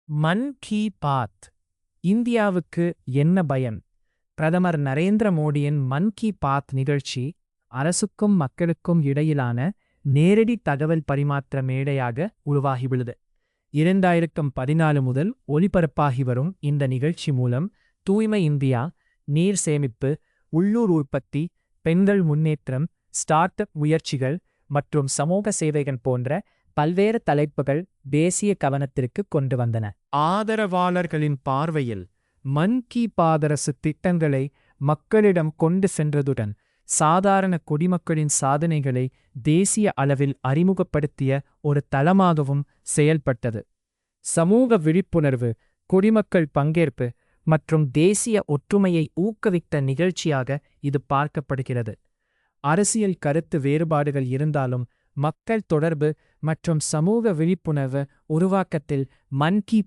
மன் கி பாத் இந்தியாவுக்கு என்ன பயன்? பிரதமர் நரேந்திர மோடியின் மன் கி பாத் நிகழ்ச்சி அரசுக்கும் மக்களுக்கும் இடையிலான நேரடி தகவல் பரிமாற்ற மேடையாக உருவாகியுள்ளது. 2014 முதல் ஒலிபரப்பாகி வரும் இந்த நிகழ்ச்சி மூலம் தூய்மை இந்தியா, நீர் சேமிப்பு, உள்ளூர் உற்பத்தி, பெண்கள் முன்னேற்றம், ஸ்டார்ட் அப் முயற்சிகள் மற்றும் சமூக சேவைகள் போன்ற பல்வேறு தலைப்புகள் தேசிய கவனத்திற்கு கொண்டு வந்தன. ஆதரவாளர்களின் பார்வையில் மன் கி பாத் அரசு திட்டங்களை மக்களிடம் கொண்டு சென்றதுடன் சாதாரண குடிமக்களின் சாதனைகளை தேசிய அளவில் அறிமுகப்படுத்திய ஒரு தளமாகவும் செயல்பட்டது. சமூக விழிப்புணர்வு, குடிமக்கள் பங்கேற்பு மற்றும் தேசிய ஒற்றுமையை ஊக்குவித்த நிகழ்ச்சியாக இது பார்க்கப்படுகிறது. அரசியல் கருத்து வேறுபாடுகள் இருந்தாலும் மக்கள் தொடர்பு மற்றும் சமூக விழிப்புணர்வு உருவாக்கத்தில் மன் கி